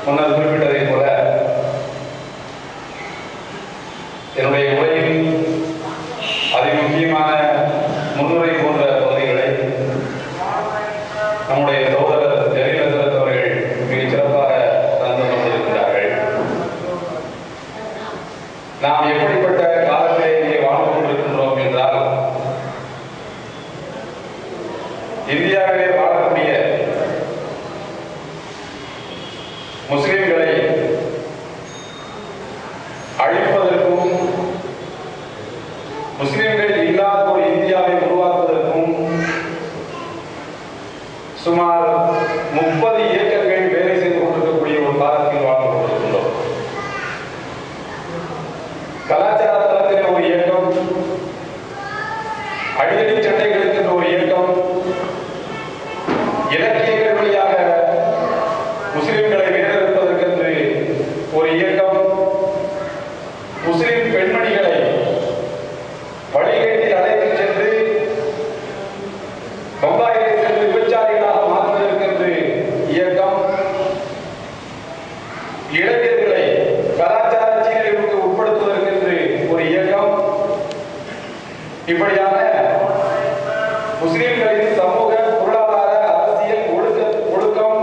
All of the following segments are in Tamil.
முன்னர் குறிப்பிட்டதை போல என்னுடைய உரையின் அதிமுக்கியமான முன்னுரை போன்ற பகுதிகளை நம்முடைய சகோதரர் ஜெயலலிதா அவர்கள் மிக சிறப்பாக தந்து கொண்டிருக்கிறார்கள். நாம் எப்படிப்பட்ட காலத்திலே இங்கே வாழ்ந்து கொண்டிருக்கின்றோம் என்றால், இந்தியாவிலே வாழக்கூடிய முஸ்லிம்களை அழிப்பதற்கும் முஸ்லிம்கள் இல்லாத ஒரு இந்தியாவை உருவாக்குவதற்கும் சுமார் 30 இயக்கங்கள் வேலை செய்து கொண்டிருக்கக்கூடிய ஒரு காலத்தில் வாழ்ந்து கொண்டிருக்கின்றோம். கலாச்சார தளத்தில் ஒரு இயக்கம், அடிதடி சண்டைகளுக்கு ஒரு இயக்கம், இலக்கியங்கள் வழியாக முஸ்லிம்களை வேறறுப்பதற்கு ஒரு இயக்கம், முஸ்லிம் பெண்மணிகளை வழிகேட்டில் அழைத்து சென்று பம்பாயிலே சென்று விபச்சாரிகளாக மாற்றுவதற்கு இயக்கம், இளைஞர்களை கலாச்சார சீரழிவுக்கு உட்படுத்துவதற்கு ஒரு இயக்கம், இப்படியான முஸ்லிம்களின் சமூக பொருளாதார அரசியல் ஒழுக்கம்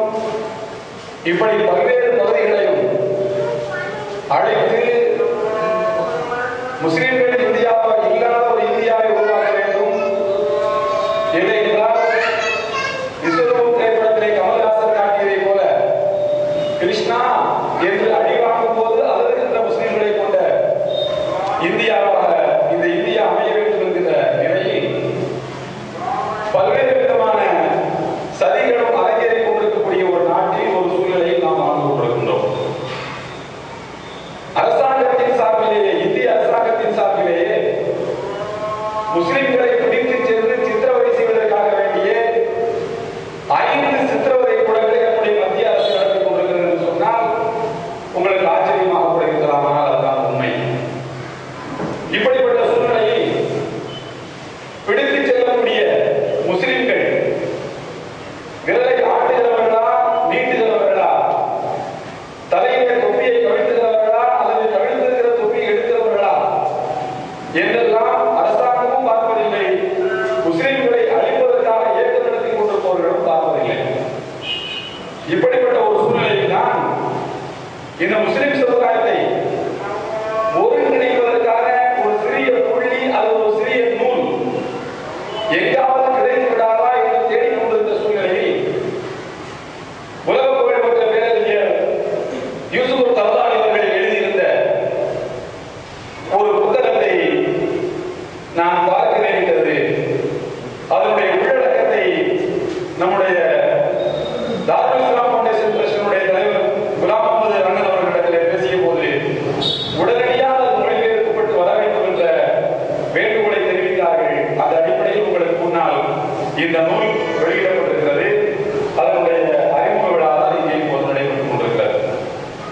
இப்படி பல்வேறு பகுதிகளையும் அழைத்து முஸ்லிம்கள் இந்தியாவை இல்லாத ஒரு இந்தியாவை உருவாக்க வேண்டும். இல்லை என்றால் விஸ்வரூப் திரைப்படத்திலே கமல்ஹாசன் காட்டியதை போல கிருஷ்ணா என்று அடிவாங்கும் போது அழுகின்ற முஸ்லிம்களை கொண்ட இந்தியாவாக இந்த இந்தியா அமைய வேண்டும் என்கிற நிலையில் பல்வேறு விதமான சதிகளும் அரங்கேறிக் கொண்டிருக்கக்கூடிய ஒரு நாட்டில் ஒரு சூழ்நிலையில் நாம் வாழ்ந்து கொண்டிருக்கின்றோம். அரசாங்கத்தின் சார்பிலேயே, இந்திய அரசாங்கத்தின் சார்பிலேயே முஸ்லிம்களை பிடித்து சென்று சித்திரவதை செய்வதற்காக வேண்டிய 5 சித்திரவதை கூடங்களை நம்முடைய மத்திய அரசு நடத்தி கொண்டிருக்கிறது என்று சொன்னால் உங்களுக்கு ஆச்சரியமாக கூட இருக்கலாம். ஆனால் அதுதான் உண்மை. இப்படிப்பட்ட சூழ்நிலையில் பிடித்து செல்லக்கூடிய முஸ்லிம்கள் விரலை ஆட்டுகிறவர்களா, நீட்டுகிறவர்களா, தலையிலே தொப்பியை கவிழ்த்துகிறவர்களா அல்லது கவிழ்த்திருக்கிற தொப்பியை எடுக்கிறவர்களா என்றெல்லாம் அரசாங்கமும் பார்ப்பதில்லை. முஸ்லிம்களை அழிப்பதற்காக இயக்கம் நடத்தி கொண்டிருப்பவர்களும் பார்ப்பதில்லை. இப்படிப்பட்ட ஒரு சூழ்நிலையில் தான் இந்த முஸ்லிம் சமுதாயத்தை ஒருங்கிணைப்பதற்கான ஒரு சிறிய புள்ளி அல்லது ஒரு சிறிய நூல் எங்காவது கிடைத்து விடாதா என்று தேடிக் கொண்டிருந்த சூழ்நிலையில் உலக புகழ்பெற்ற பேரறிஞர் யூசுப் தர்தானி அவர்கள் எழுதியிருந்த ஒரு புத்தகத்தை நான் பார்க்க நேரிட்டது. அதனுடைய உள்ளடக்கத்தை நம்முடைய தாருல் இஸ்லாம் ஃபவுண்டேஷன் ட்ரஸ்டினுடைய தலைவர் குலாம் முகமது அண்ணன் அவர்களிடத்தில் பேசிய போது உடனடியாக அது மொழிபெயர்க்கப்பட்டு வர வேண்டும் என்ற வேண்டுகோளை தெரிவித்தார்கள். அந்த அடிப்படையில் உங்களுக்கு முன்னால் இந்த நூல் வெளியிடப்பட்டிருக்கிறது. அதனுடைய அறிமுக விழா தான் இங்கே இப்போது நடைபெற்றுக் கொண்டிருக்கிறது.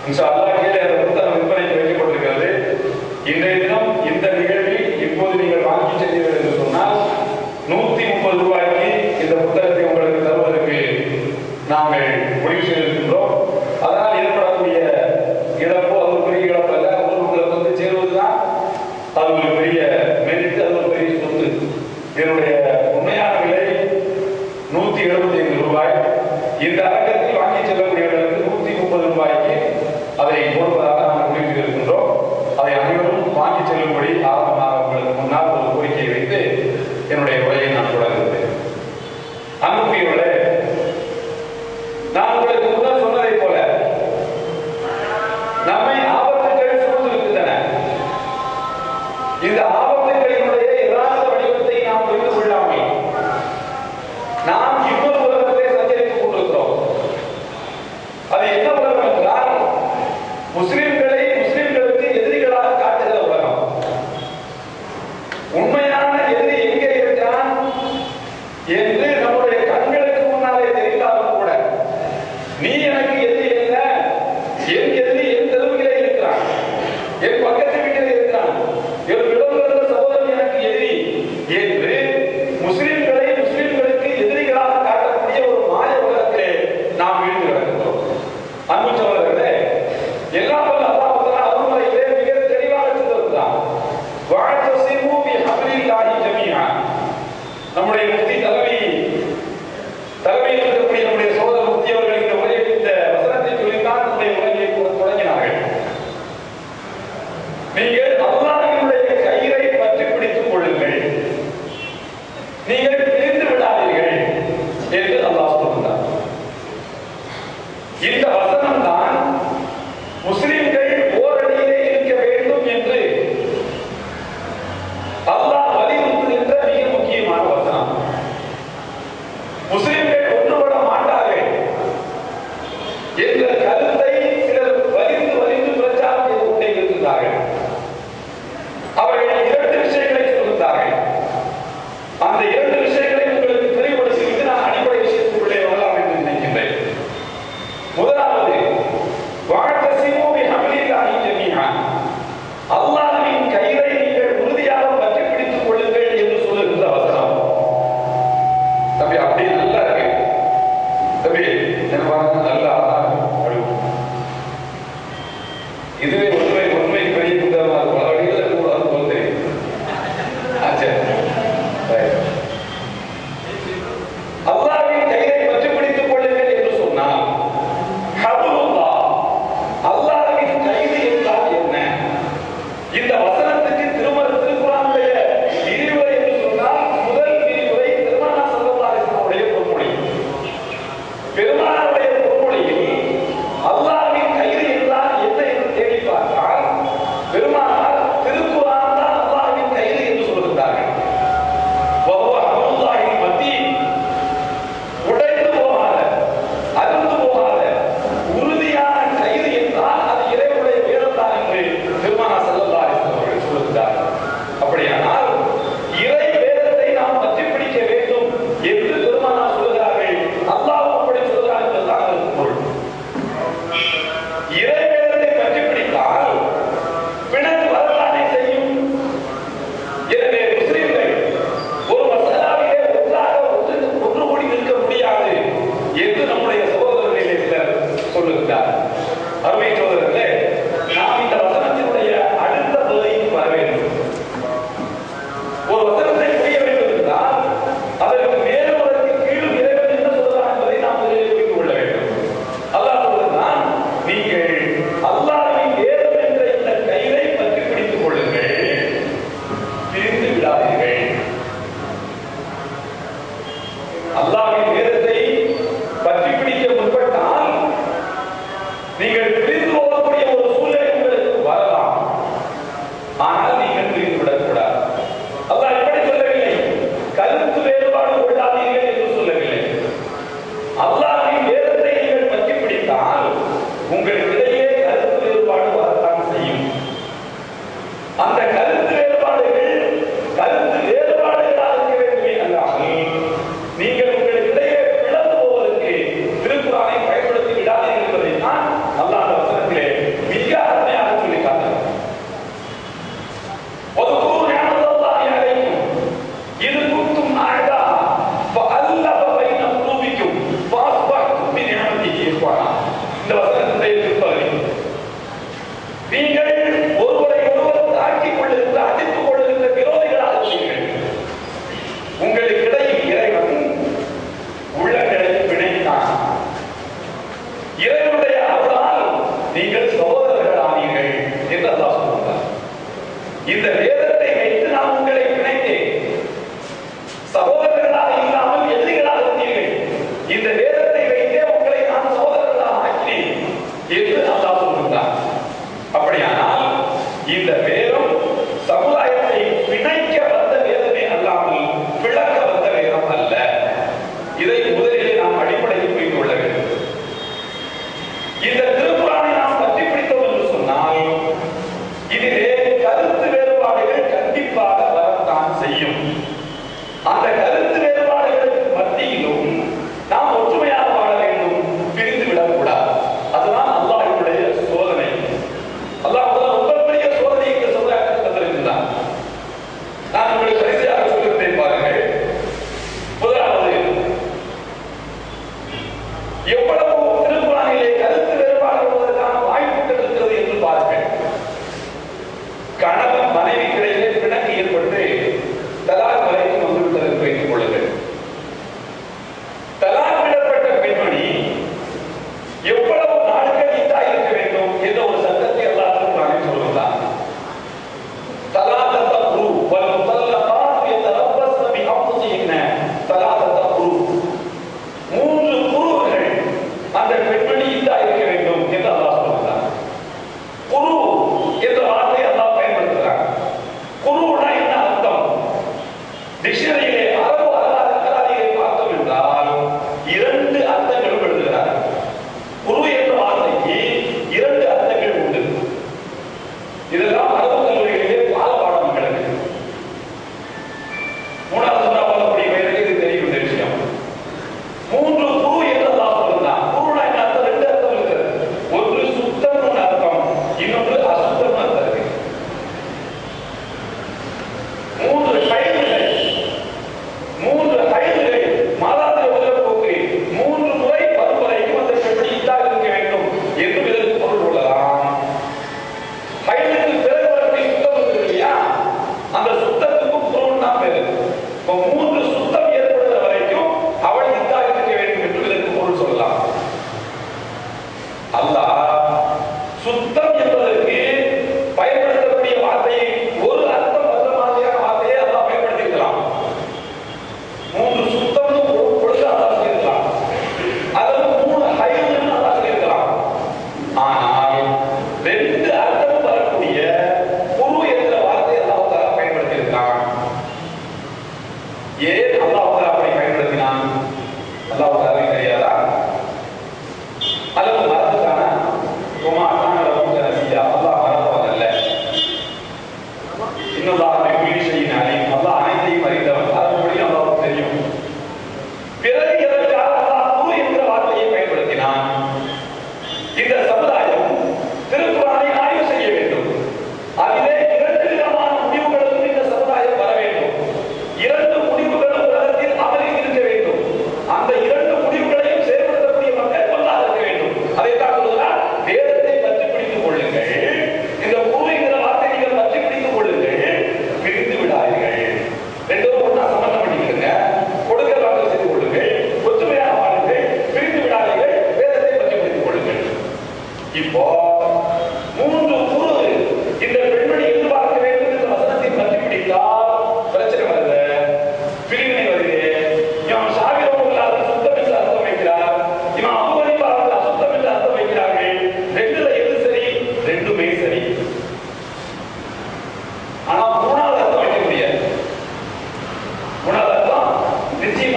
இன்ஷா அல்லாஹ் கீழே அந்த புத்தகம் விற்பனைக்கு வைக்கப்பட்டிருக்கிறது. இன்றைய தினம் இந்த நிகழ்வில் இப்போது நீங்கள் வாங்கி சென்றீர்கள் என்று சொன்னால் 130 ரூபாய்க்கு இந்த புத்தகத்தை உங்களுக்கு தருவதற்கு நாங்கள் முடிவு செய்திருக்கின்றோம். அதனால் ஏற்படக்கூடிய இழப்போ அது ஒரு பெரிய இழப்பு அல்ல. உங்களுக்கு வந்து சேருவதுதான் அது ஒரு பெரிய மெரிட், அது ஒரு பெரிய சொத்து. இதனுடைய உண்மையான விலை 175 ரூபாய். இந்த அரங்கத்தில் வாங்கி செல்லக்கூடியவர்களுக்கு 130 ரூபாய்க்கு அதை கொடுப்பதாக நாங்கள் முடிவு செய்திருக்கின்றோம். அதை அனைவரும் வாங்கி செல்லும்படி ஆரம்பமாக உங்களுக்கு முன்னால் ஒரு கோரிக்கையை வைத்து என்னுடைய உரையை நான் தொடங்குகிறேன். அன்புக்குரியவர்களே, நான் உங்களுக்கு முன்னர் சொன்னதை போல நம்மை ஆபத்துகள் சூழ்ந்திருக்கின்றன. இந்த ஆபத்துகளினுடைய யதார்த்த வடிவத்தை நாம் புரிந்து கொள்ளாமல் நாம் இன்னொரு உலகத்தை சஞ்சரித்துக் கொண்டிருக்கிறோம். அது என்ன உலகம் என்றால் முஸ்லிம்களை முஸ்லிம்களுக்கு எதிரிகளாக காட்டுகிற உலகம். உண்மையான எதிரி எங்கே இருக்கிறான் என்று நம்முடைய கண்களுக்கு முன்னாலே தெரிந்தாலும் கூட நீ எனக்கு எதிரி என்ன, என் எதிரி என் தெருவிலே இருக்கிறான், என் பக்கத்து வீட்டிலே இருக்கிறான், என் விடவுள்ள சகோதரன் எனக்கு எதிரி என்று முஸ்லிம்களை முஸ்லிம்களுக்கு எதிரிகளாக காட்டக்கூடிய ஒரு மாய உலகத்திலே நாம் வீழ்ந்து கிடக்கின்றோம். அன்பு சகோதரர்களே, இதுவே உண்மை பெரிய புத்தகமா இருக்கும். பல வழிகளில் கூட அது போல தெரியும். அல்லாஹ்வின் கையை பற்றி பிடித்துக் கொள்ளுங்கள் என்று சொன்னால் அல்லாஹ்வின் கைது என்றால் என்ன? இந்த வசனத்துக்கு திருக்குர்ஆனுடைய விரிவுரை என்று சொன்னால் முதல் விரிவுரை பெருமானார் ஸல்லல்லாஹு அலைஹி வஸல்லம் பொன்மொழி. பெருமானாருடைய பொன்மொழியில் அல்லாஹ்வின் கைது என்றால் என்ன என்று தேடி பார்த்தால் பெருமானார் திருக்குர்ஆன் தான் அல்லாஹ்வின் கைது என்று சொல்கிறார்கள். உடைந்து போகாத, அறுந்து போகாத உறுதியான கயிறு என்றால் அது இறைவனுடைய வேதம்தான் என்று பெருமானார் ஸல்லல்லாஹு அலைஹி வஸல்லம் அவர்கள் சொல்லுகிறார்கள். அப்படியானால் இறை வேதத்தை நாம் பற்றி பிடிக்க வேண்டும் என்று பெருமானார் சொல்கிறார்கள். அல்லாஹ் அப்படி சொல்கிறார் என்பதுதான் அதற்கு பொருள். இறை வேதத்தை பற்றி பிடித்தால் பிணக்கு வரலானே செய்யும். எனவே முஸ்லிம்கள் ஒரு மசாலாவிலே ஒன்றாக ஒன்று கூடி நிற்க முடியாது என்று நம்முடைய சகோதரர்களிலே சிலர் சொல்லுகிறார். அருமை சகோதரர்களே, நாம் இந்த வசனத்தினுடைய அடுத்த பகுதிக்கு வர வேண்டும். ஒரு வசனத்தை புரிய வேண்டும் என்றால் அதற்கு மேலும் அதற்கு கீழும் இறைவன் என்ன சொல்கிறான் என்பதை நாம் முதலில் புரிந்து கொள்ள வேண்டும். அல்லாஹ் சொல்கிறான், நீங்கள் அல்லாஹ்வின் வேதம் என்ற இந்த கயிறை பற்றி பிடித்துக் கொள்ளுங்கள், பிரிந்து விடாதீர்கள். அல்லாஹ்வின் வேதத்தை பற்றி பிடிக்க முற்பட்டால் நீங்கள் பிரிந்து போகக்கூடிய ஒரு சூழ்நிலை உங்களுக்கு வரலாம். ஆனால் நீங்கள் பிரிந்து விடக்கூடாது. அல்லாஹ் எப்படி சொல்லவில்லை, கருத்து வேறுபாடு கொள்ளாதீர்கள் என்று சொல்லவில்லை. அல்லாஹ்வின் வேதத்தை நீங்கள் பற்றி பிடித்தால் உங்களுக்கிடையே கருத்து வேறுபாடு வரத்தான் செய்யும். அந்த கருத்து வேறுபாடுகளாக இருக்க வேண்டுமே அல்லாமல் நீங்கள் உங்களுக்கிடையே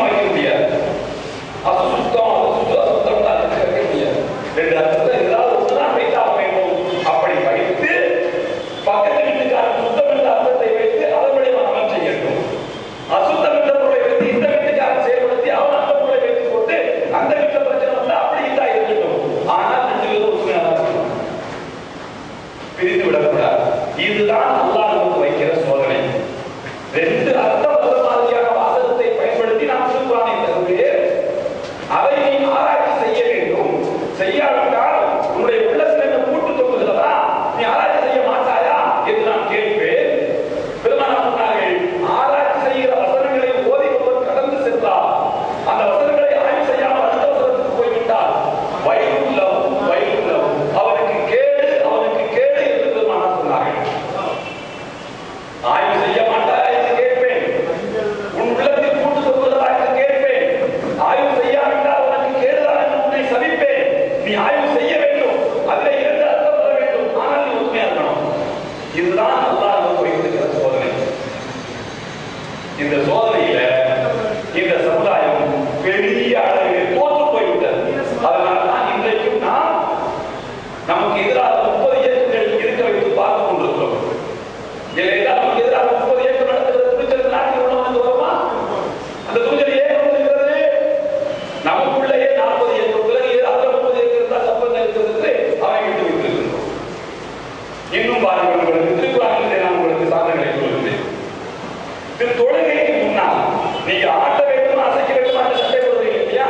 வைக்க முடியாது. அசுத்தம் அசுத்தம் வைக்க முடியாது. ரெண்டு அர்த்தத்தை ஏதாவது ஒன்றுதான் வைத்தாக வேண்டும். அப்படி வைத்து பக்கத்து வீட்டுக்காரன் சுத்தம் என்ற அர்த்தத்தை வைத்து அதனுடைய அமல் செய்யட்டும். அசுத்தம் என்ற பொருளை வைத்து இந்த வீட்டுக்காரன் செயல்படுத்தி அவன் அந்த பொருளை வைத்துக் கொண்டு அந்த வீட்டில் பிரச்சனை வந்து அப்படி தான் இருக்கட்டும். ஆனால் ரெண்டு பேரும் உண்மையாக இருக்கணும், பிரித்து விடக்கூடாது. இதுதான் அல்லாஹ் நமக்கு வைக்கிற சோதனை. ரெண்டு அர்த்தம் மாதிரியான வாசகத்தை பயன்படுத்தி நாம் திருக்குறானை தருகிறேன். அதை நீ ஆராய்ச்சி செய்ய வேண்டும். செய்யாவிட்டால் உன்னுடைய உள்ளத்தில் என்ன கூட்டு தொங்குகிறதா, நீ ஆராய்ச்சி செய்ய மாட்டாயா என்று நான் கேட்பேன். பெருமானார் சொன்னார்கள், ஆராய்ச்சி செய்கிற வசனங்களை ஓதி ஒருவர் கடந்து சென்றால், அந்த வசனங்களை ஆய்வு செய்யாமல் அடுத்த வசனத்துக்கு போய்விட்டால் வயலுள்ளவும் அவனுக்கு கேடு என்று பெருமானார் சொன்னார்கள். ஆய்வு செய்ய மாட்டாயா என்று கேட்பேன். உன் உள்ளத்தில் கூட்டு தொங்குகிறதா என்று கேட்பேன். ஆய்வு செய்யாவிட்டால் உனக்கு கேடுதான் என்று உன்னை சபிப்பேன். நீ ஆய்வு செய்ய வேண்டும், அதில் இரண்டு அர்த்தம் வர வேண்டும், ஆனால் நீ உண்மையா இருக்கணும். இதுதான் அல்லாஹ் நமக்கு வைத்திருக்கிற சோதனை. இந்த சோதனையில இந்த சமுதாயம் பெரிய அளவில் தோற்று போய்விட்டது. அதனால்தான் இன்றைக்கும் நாம் நமக்கு எதிராக 30 இயக்கங்கள் இருக்க வைத்து பார்த்துக் கொண்டிருக்கிறோம். இல்லையென்றால் நமக்கு எதிராக 30 இயக்கம் நடத்துகிற துணிச்சல் நாட்டில் உள்ளவனுக்கு வருமா? அந்த துணிச்சல் ஏன் இருக்கிறது? நமக்குள்ளேயே 40 இயக்கம் பிறகு 30 இயக்கம் இருந்தால் சம்பந்தம் இருக்கிறது அவை விட்டு வைத்திருக்கிறோம். இன்னும் பாருங்கள், உங்களுக்கு திருக்குறானிலே நான் உங்களுக்கு சாதனைகளை சொல்லுகிறேன். தொழுகைக்கு முன்னால் நீங்க ஆட்ட வேண்டும், அசைக்க வேண்டும் என்று சட்டை போடுறீங்க இல்லையா?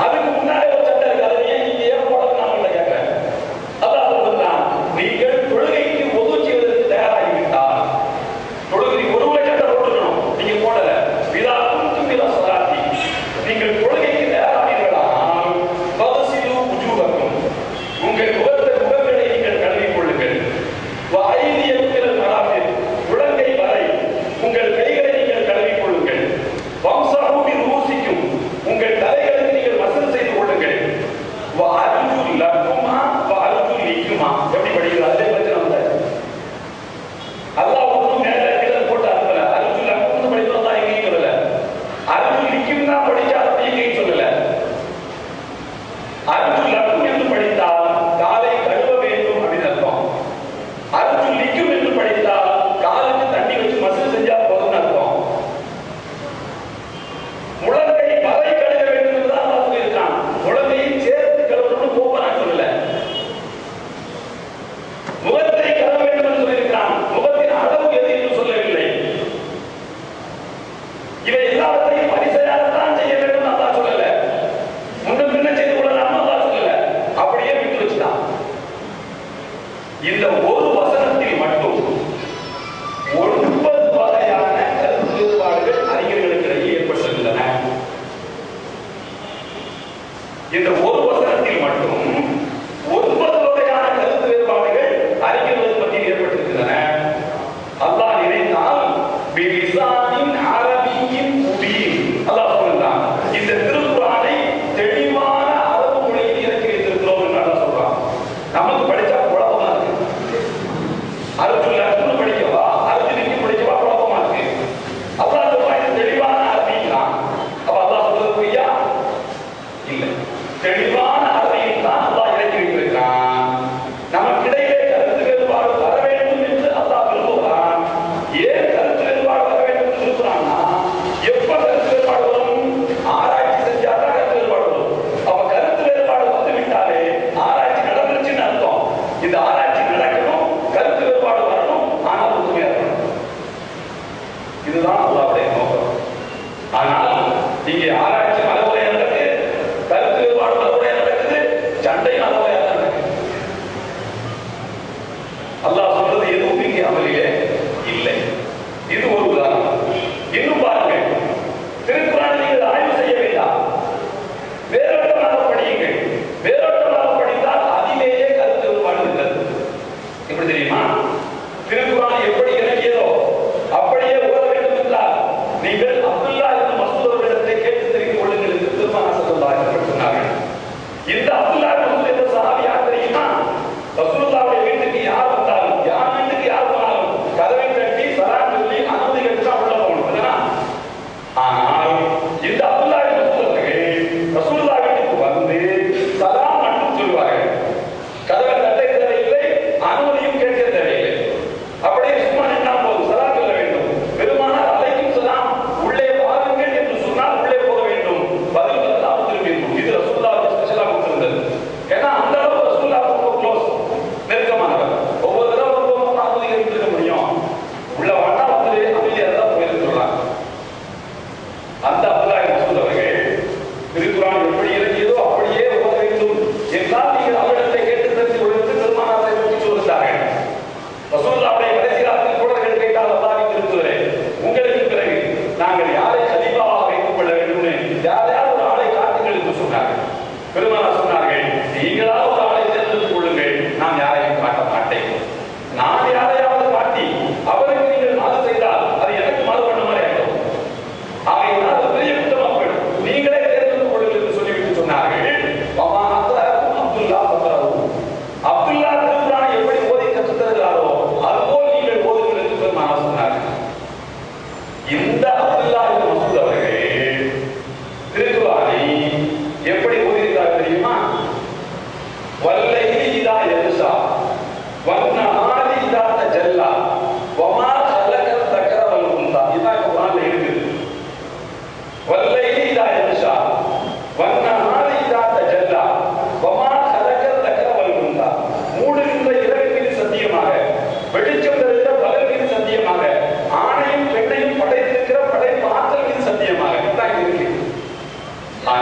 அதுக்கு முன்னாலே ஒரு சட்டை இருக்கு. அதை ஏன் நீங்க ஏன் போடணும் நான் உங்களை கேட்கிறேன். அதான் சொல்றான், நீங்கள் தொழுகைக்கு ஒது செய்வதற்கு தயாராகிவிட்டால் தொழுகை ஒருவரை சட்டை போட்டுக்கணும், நீங்க போடல. விதா குந்தும் விதா சலாத்தி, நீங்கள் தொழுகைக்கு தயாராகிறீர்களானால் பதசிலு உஜூஹக்கும், உங்கள் முகங்களை நீங்கள் கழுவிக் கொள்ளுங்கள். ஐதியத்தில் மராபில், முழங்கை வரை உங்கள் கைகளை நீங்கள் கழுவிக் கொள்ளுங்கள். வம்சாஹூபி ரூசிக்கும், உங்கள் தலைகளுக்கு நீங்கள் வசூல் செய்து கொள்ளுங்கள். அர்ஜுன் லக்குமா அர்ஜுன் லிக்குமா, எப்படி படிக்கிறது? அதே பிரச்சனை வந்தாரு. அல்லாஹ் ஒன்றும் மேல கீழே போட்டு அனுப்பல. அர்ஜுன் லக்கும்னு படிக்கிறோம் தான் எங்கேயும் சொல்லல. அர்ஜுன் லிக்கும் தான் படிச்சா அப்படி எங்கேயும் சொல்லல. அர்ஜுன் லக்கும் என்று படித்தால் காலை கழுவ வேண்டும் அப்படின்னு அர்த்தம். அர்ஜுன் லிக்கும் என்று படித்தால் காலுக்கு தண்ணி வச்சு மசூல் செஞ்சா போதும்னு அர்த்தம். முழங்கை வரை கழுவ வேண்டும் என்று தான் அல்லாஹ் சொல்லியிருக்கான். முழங்கையை சேர்த்து கழுவணும்னு போப்ப நான் சொல்லல. முகத்தை கழுவ வேண்டும் என்று சொல்லியிருக்கான். முகத்தின் அளவு எது என்று சொல்லவில்லை. இவை எல்லாவற்றையும் பரிசையாகத்தான் செய்ய வேண்டும் அல்லாஹ் சொல்லல. முன்னும் பின்ன செய்து கொள்ளலாம் அல்லாஹ் சொல்லல. அப்படியே விட்டு வச்சுட்டான். இந்த ஒரு வசனத்தில் மட்டும் 9 வகையான கருத்து வேறுபாடுகள் அறிஞர்களுக்கிடையே ஏற்பட்டிருக்கின்றன. இந்த ஒரு வசனத்தில் மட்டும் 9 வகையான கருத்து வேறுபாடுகள் அறிஞர்கள் மத்தியில் ஏற்பட்டிருக்கின்றன. அல்லாஹ் நினைத்தால் பிலிசானின் அரபியின் முபீன், அல்லாஹ் சொல்றான், இந்த திருக்குறானை தெளிவான அரபு மொழியில் இறக்கி வைத்திருக்கிறோம் என்று அல்லாஹ் சொல்றான். நமக்கு படிச்சா குழப்பமா இருக்கு. அர்ஜுன் படிக்கவா அர்ஜுனுக்கு படிக்கவா குழப்பமா இருக்கு. அல்லாஹ் சொல்றான் இது தெளிவான அரபின் தான். அப்ப அல்லாஹ் சொல்றது பொய்யா? இல்லை, தெளிவான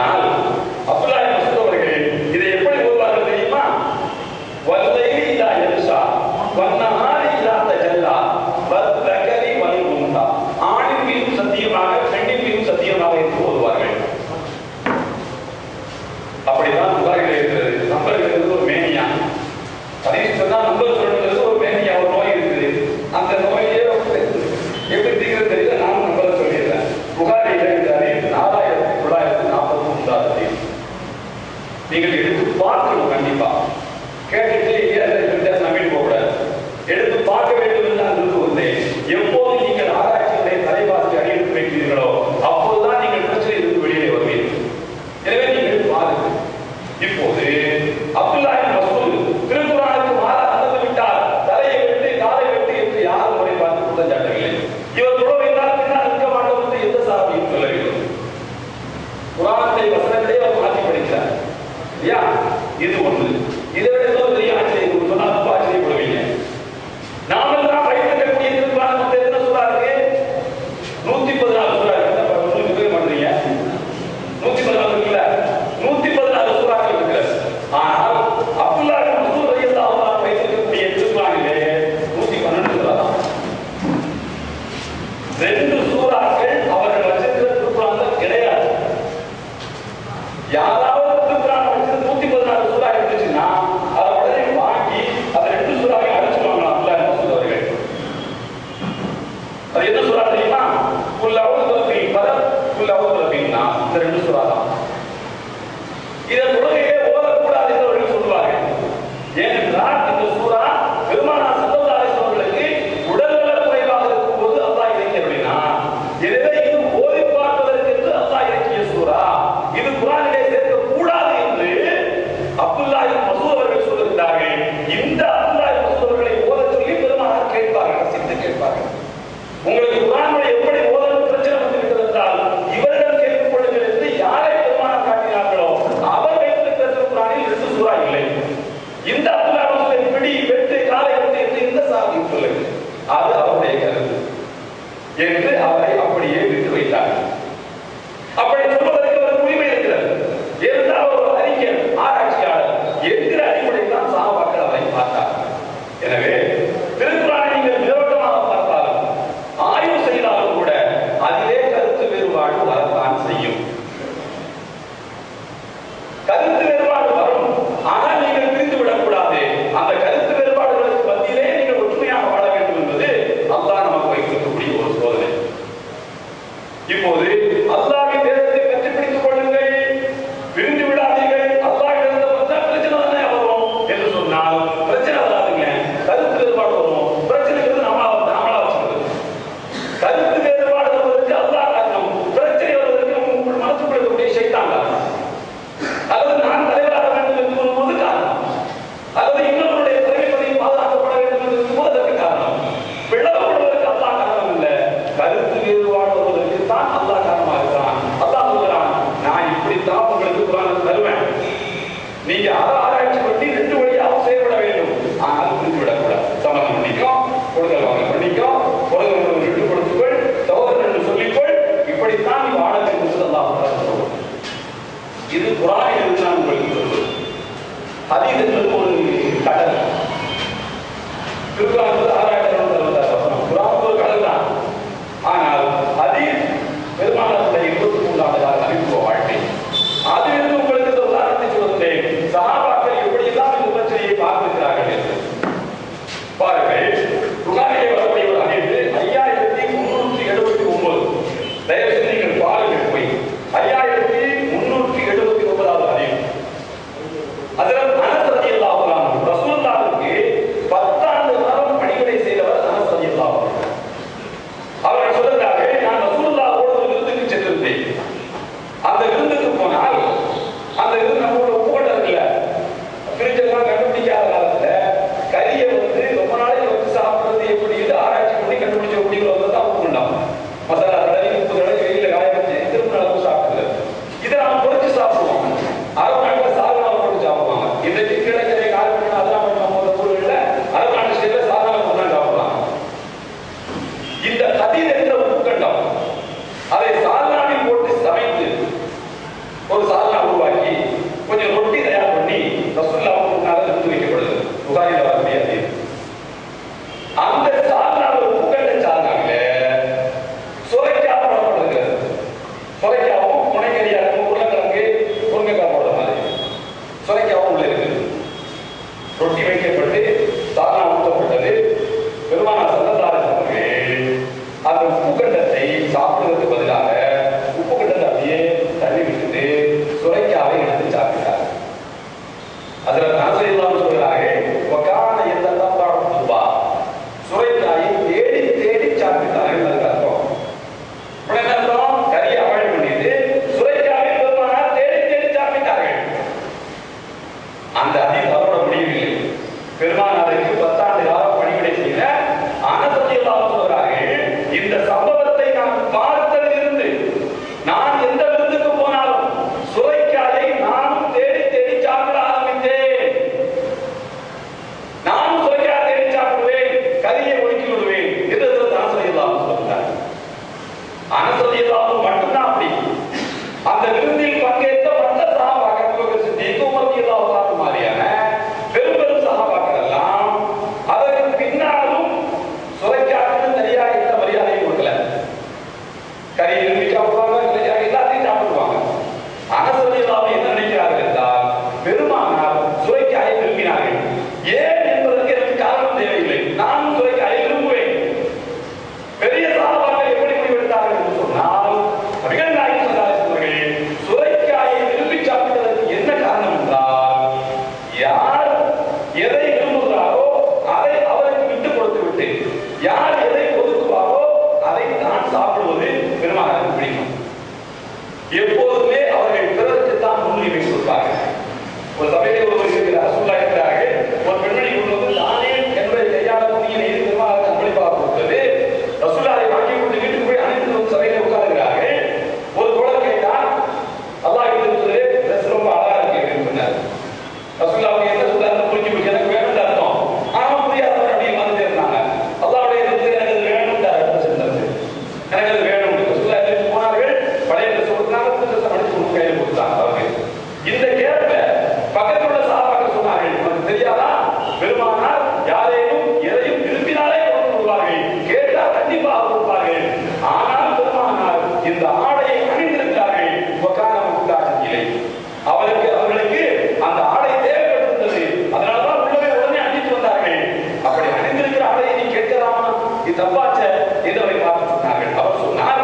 ஆனால் அப்துல்லாஹ் இப்னு மஸ்ஊத் அவர்கள் இதை எப்படி ஓதுவார்கள் தெரியுமா? வல்லைலி இதா யல்ஷா வன்னஹாரி இதா தஜல்லா வஸ்ஸகரி வல் உன்ஸா. ஆணின் மீதும் சத்தியமாக பெண்ணின் மீதும் சத்தியமாக என்று ஓதுவார்கள். அப்படிதான் புகாரில் இருக்கிறது. நம்பர் இருக்கிறது ஒரு மேனியா. ஹதீஸ் சொன்னா நம்பர் சொல்றது ஒரு மேனியா, ஒரு நோய் இருக்குது. அந்த நோயே எப்படி தீர்க்கிறது தெரியல. நான் நம்பர் சொல்லிடுறேன். புகாரில் இந்த ஹதீஸ் 4943 நீங்கள் எடுத்து பார்க்கணும். கண்டிப்பா கேட்டுட்டு நம்பிட்டு போக கூடாது. எடுத்து பார்க்க வேண்டும் என்று நான் விரும்புகிறேன். எப்போது நீங்கள் ஆராய்ச்சியுடைய தலைவாசி அடியெடுத்து வைக்கிறீர்களோ அப்போதுதான் நீங்கள் பிரச்சனையிலிருந்து வெளியே வருவீர்கள். எனவே நீங்கள் பாருங்கள். இப்போது அப்துல்லாஹ் இப்னு மஸ்ஊத் திருக்குர்ஆனுக்கு மாறாக நடந்து விட்டார், தலையை வெட்டு காலை வெட்டு என்று யாரும் முறை பார்த்து குற்றம் சாட்டவில்லை. இவர் துறவையினால் பின்னால் இருக்க மாட்டோம் என்று எந்த சாபியும் சொல்லவில்லை. குர்ஆனை வசனங்களை அவர் மாற்றி படிக்கிறார். இல்லையா? இது ஒன்று. இதை விட இன்னொரு பெரிய ஆச்சரியம் சொன்னால் ரொம்ப ஆச்சரியப்படுவீங்க. நாமல் தான் வைத்திருக்கக்கூடிய திருக்குர்ஆன் மொத்தம் எத்தனை சூரா இருக்கு? 114 சூரா இருக்கு. ஒன்றுக்கு பேர் பண்றீங்க 114 இருக்குல்ல, 114 சூறாக்கள் இருக்கிறது. ஆனால் அப்துல்லாஹ் இப்னு மஸ்ஊத் ரலியல்லாஹு அன்ஹு வைத்திருக்கக்கூடிய திருக்குர்ஆனிலே 112 சூறா தான். 2 சூறாக்கள் அவர்கள் வச்சிருக்கிற திருக்குர்ஆன்ல கிடையாது. யாராவது திருக்குர்ஆன் வச்சிருந்த 114 சூறா இருந்துச்சுன்னா அதை உடனே வாங்கி அந்த 2 சூறாவையும் அடிச்சுவாங்க அப்துல்லாஹ் இப்னு மஸ்ஊத் அவர்கள். அது என்ன சூறா தெரியுமா? குல் அஊது பில் ஃபலக், குல் அஊது பின் நாஸ். இந்த 2 சூறா தான். இதை தொழுகையிலே ஓதக்கூடாது என்று அவர்கள் சொல்வார்கள். ஏனென்றால் இந்த சூறா பெருமானார் ஸல்லல்லாஹு அலைஹி வஸல்லம் அவர்களுக்கு உடல்நல குறைவாக இருக்கும்போது அல்லாஹ் இறக்கி அருளினார். எனவே இது ஓதி பார்ப்பதற்கு என்று அல்லாஹ் இறக்கிய சூறா. இது குர்ஆனிலே சேர்க்கக்கூடாது என்று அப்துல்லாஹ் இப்னு மஸ்ஊத் அவர்கள் சொல்கிறார்கள். இந்த அப்துல்லாஹ் இப்னு மஸ்ஊத் அவர்களை ஓதச் சொல்லி பெருமானார் கேட்பார்கள், ரசித்து கேட்பார்கள். உங்களுக்கு குர்ஆனை எப்படி ஓதணும் பிரச்சனை வந்துவிட்டது என்றால் இவர்கள் கேட்டுக் கொள்ளுங்கள் என்று யாரை பெருமானார் காட்டினார்களோ அவர் வைத்திருக்கிற திருக்குர்ஆனில் 2 சூறா இல்லை. இந்த அப்துல்லாஹ் இப்னு மஸ்ஊத் பிடி வெட்டு காலை வெட்டு என்று இந்த சாபி சொல்லுங்க, அது அவருடைய கருத்து என்று அவரை அப்படியே விட்டு வைத்தார்கள். அப்படி சொல்வதற்கு ஒரு உரிமை இருக்கிறது. ஏனென்றால் அவர் ஒரு அறிஞர், ஆராய்ச்சியாளர் என்கிற அடிப்படையில் தான் சஹாபாக்கள் அவரை பார்த்தார்கள். எனவே திருக்குர்ஆனை நீங்கள் மேலோட்டமாக பார்த்தாலும் ஆய்வு செய்தாலும் கூட அதிலே கருத்து வேறுபாடு வரத்தான் செய்யும். கருத்து வேறுபாடு வரும். ஆனால் நீங்கள் பிரிந்து விடக்கூடாது. அந்த கருத்து வேறுபாடுகளுக்கு மத்தியிலே நீங்கள் ஒற்றுமையாக வாழ வேண்டும் என்பது அல்லாஹ் நமக்கு வைத்திருக்கக்கூடிய ஒரு சோதனை. இப்போது அல்லாஹ்வின் வேதத்தை பற்றி பிடித்துக் கொள்ளுங்கள், பிரிந்து விடாதீர்கள். அல்லாஹ்விடம் வந்தா பிரச்சனை தானே வரும் என்று சொன்னால் பிரச்சனை வராதுங்க. கருத்து வேறுபாடு வரும். பிரச்சனைக்கு நாமளா வச்சுக்கிறது. கருத்து வேறுபாடு வருவதற்கு அல்லாஹ் காரணம், பிரச்சனை வருவதற்கு உங்கள் மனசுக்குள்ள இருக்கக்கூடிய ஷைத்தான் காரணம், அல்லது நான் தலைவராக வேண்டும் என்று சொல்லும்போது காரணம், அல்லது இன்னொருடைய தலைமை பதவி பாதுகாக்கப்பட வேண்டும் என்று சொல்லும்போது அதற்கு காரணம். பிளவுபடுவதற்கு அல்லாஹ் காரணம் இல்லை, கருத்து வேறுபாடு வருவதற்கு தான் அல்லாஹ் காரணமாக இருக்கிறான். அல்லாஹ் சொல்கிறான், நான் இப்படித்தான் உங்களுக்கு குர்ஆனை தருவேன், நீங்க அதை ஆராய்ச்சி பண்ணி 2 வழியாக செயல்பட வேண்டும். ஆனால் புரிந்து விடக்கூடாது. சம்மதம் பண்ணிக்கோ, கொடுக்கல் வாங்க பண்ணிக்கோ, பொருள் விட்டு கொடுத்துக்கொள், சகோதரன் என்று சொல்லிக்கொள், இப்படித்தான் நீ வாழ வேண்டும் என்று அல்லாஹ் சொல்லுவான். இது குர்ஆனில் இருந்து நான் உங்களுக்கு சொல்வது. ஹதீஸ் என்பது ஒரு கடல். திருக்குர்ஆன் 6666 குர்ஆன் ஒரு கடல் தான். ஆனால் ஹதீஸ் பெருமானாருடைய 23 ஆண்டு கால அனுபவ வாழ்க்கை. அதிலிருந்து உங்களுக்கு இந்த உதாரணத்தை சொல்கிறேன். சஹாபாக்கள் எப்படியெல்லாம் இந்த பிரச்சனையை பார்த்திருக்கிறார்கள் என்று பாருங்கள். புகாரிலே வரக்கூடிய ஒரு ஹதீஸ் 5379. தயவு செய்து நீங்கள் பாருங்கள் போய். 5379வது ஹதீஸ். ஹஜ்ரத் அனஸ் ரலியல்லாஹு அன்ஹு ரசூலுல்லாஹ்வுக்கு 10 ஆண்டு காலம் பணிவிடை செய்தவர் அனஸ் ரலியல்லாஹு அன்ஹு. அவர்கள் சொல்கிறார்கள், நான் ரசூலுல்லாஹ்வோடு ஒரு விருந்துக்கு சென்றிருந்தேன். அந்த விருந்துக்கு போனால் அந்த விருந்து நம்மளோட உப்புக்கட்டை இருக்குல்ல, ஃப்ரிட்ஜெல்லாம் கண்டுபிடிக்காத காலத்துல கறியை ரொம்ப நாளைக்கு வச்சு சாப்பிடுறது எப்படி ஆராய்ச்சி பண்ணி கண்டுபிடிச்ச முடிவுல தான் உப்புக்கொண்டாம். மசாலா தடவி உப்பு தடவி வெயில காய வச்சு திரும்ப அளவு சாப்பிடுறது. இதை நாம் பொறிச்சு சாப்பிடுவோம். அரபு நாட்டில் சாதனாவை போட்டு சாப்பிடுவாங்க. இன்றைக்கு கிழக்கரை காலப்பட்டு அதெல்லாம் பண்ணுவோம். ஊர்களில் அரபு நாட்டு ஸ்டைல சாதனாவை போட்டு தான் சாப்பிடுவாங்க. இந்த கதிர் என்ற உப்புக்கண்டம் அதை சாதனாவில் போட்டு சமைத்து ஒரு கொஞ்சம் ரொட்டி தயார் பண்ணி ரசூலுல்லாஹ்வுக்கு முன்னால நிறுத்தி வைக்கப்படுது. புகாரில வரக்கூடிய ஹதீஸ். அந்த சால்னால உப்புக்கண்ட சால்னாவில சுரைக்காய் போடப்படுகிறது. சுரைக்காவும் முனைக்கறியா இருக்கும், உருளைக்கிழங்கு முருங்கைக்காய் போடுற மாதிரி சுரைக்காவும் உள்ள இருக்குது. ரொட்டி வைக்கப்பட்டு சால்னா ஊற்றப்பட்டது. பெருமானார் ஸல்லல்லாஹு அலைஹி வஸல்லம் அந்த உப்புக்கண்டத்தை சாப்பிடுவதற்கு பதிலாக உப்புக்கண்டத்தை அப்படியே தள்ளி விட்டுட்டு சுரைக்காவை எடுத்து சாப்பிட்டார். அதில் நாசரில்லாமல் சொல்கிறார்கள், வகான யததபஅு துபா, சுரைக்காயை தேடி தேடி சாப்பிட்டார்கள். அதுக்கு அர்த்தம் உடனே அர்த்தம் கறியை அவாய்ட் பண்ணிட்டு சுரைக்காவை பெருமானார் தேடி தேடி சாப்பிட்டார்கள். அந்த ஹதீஸ் அதோட முடியவில்லை. பெருமானாருக்கு 10 ஆண்டு காலம் பணிவிடை செய்த அனஸ் ரலியல்லாஹு அன்ஹு சொல்கிறார்கள், இந்த சம்பவத்தை நான் பார்த்ததிலிருந்து நான் எந்த விருந்துக்கு போனாலும் சுரைக்காயை நானும் தேடி தேடி சாப்பிட ஆரம்பித்தேன். நானும் சுரைக்காய் தேடி சாப்பிடுவேன், கறியை ஒதுக்கி விடுவேன் என்று அனஸ் ரலியல்லாஹு அன்ஹு சொல்கிறார். அனஸ் ரலியல்லாஹு அன்ஹு மட்டும்தான் அப்படி. அந்த விருந்தில் பங்கேற்ற மற்ற சஹாபாக்கள், அபூபக்கர் சித்திக், உமர் ரலியல்லாஹு அன்ஹு மாதிரியான பெரும் பெரும் சஹாபாக்கள் எல்லாம் அதற்கு பின்னாலும் சுரைக்காய்க்கு சரியாக எந்த மரியாதையும் கொடுக்கல. கறி விரும்பி சாப்பிடுவாங்க, எல்லாத்தையும் சாப்பிடுவாங்க. அனஸ் ரலியல்லாஹு அன்ஹு என்ன நினைக்கிறார்கள் என்றால், பெருமானார் சுரைக்காயை விரும்பினார்கள். ஏன் என்பதற்கு எனக்கு காரணம் தேவையில்லை, நானும் சுரைக்காயை விரும்புவேன். பெரிய சஹாபாக்கள் எப்படி முடிவெடுத்தார்கள் என்று சொன்னால், நபிகள் நாயகம் ஸல்லல்லாஹு அலைஹி வஸல்லம் சுரைக்காயை விரும்பி சாப்பிட்டதற்கு என்ன காரணம் என்றால், யார் எதை விரும்புகிறாரோ அதை அவருக்கு விட்டு கொடுத்து விட்டு யார் எதை ஒதுக்குவாரோ அதை தான் சாப்பிடுவது பெருமானாருக்கு பிடிக்கும். எப்போதுமே அவர்கள் பிறருக்கு தான் முன்னுரிமை கொடுப்பார்கள். ஒரு சபையிலே ஒருவர் இருக்கிறார், ரசூலுல்லாஹ் இருக்கிறார்கள். ஒரு பெண்மணி கொண்டு வந்து தானே என்னுடைய கையாள துணியை நெய்து பெருமானாருக்கு அன்பளிப்பாக கொடுத்தது. ரசூலுல்லாஹை வாங்கி கொண்டு வீட்டுக்கு போய் அனைத்து வந்து சபையிலே உட்கார்கிறார்கள். ஒரு தோழர் கேட்டார், அல்லாஹ் இருக்கிறது ட்ரெஸ் ரொம்ப அழகா இருக்கு சொன்னார். ரசூலுல்லாஹ் என்ன சொல்றாரு புரிஞ்சு போச்சு, எனக்கு வேணும்னு அர்த்தம். ஆனா புரியாதவர் அப்படியே வந்துட்டே இருந்தாங்க. அல்லாஹ்வுடைய எனக்கு அது வேணும்னு சொன்னாரு, எனக்கு அது வேணும். ரசூலுல்லாஹ் எடுத்து போனார்கள், பழைய ட்ரெஸ் கொடுத்தாங்க, புது ட்ரெஸ் அடிச்சு கொண்டு கையில கொடுத்தாங்க அவருக்கு. இந்த கேட்ப பக்கத்தில் உள்ள சஹாபாக்கள் சொன்னார்கள், உனக்கு தெரியாதா பெருமானார் யாரையும் எதையும் விரும்பினாலே கொடுத்து விடுவார்கள், கேட்டால் கண்டிப்பாக கொடுப்பார்கள். ஆனால் பெருமானார் இந்த ஆடையை அணிந்திருக்கிறார்கள். அவர்களுக்கு அந்த ஆடை தேவைப்பட்டிருந்தது, அதனால்தான் உள்ளவே உடனே அணிந்து வந்தார்கள். அப்படி அணிந்திருக்கிற ஆடையை நீ கேட்கலாமா, இது தப்பாச்ச என்று அவரை பார்த்து சொன்னார்கள். அவர் சொன்னார்,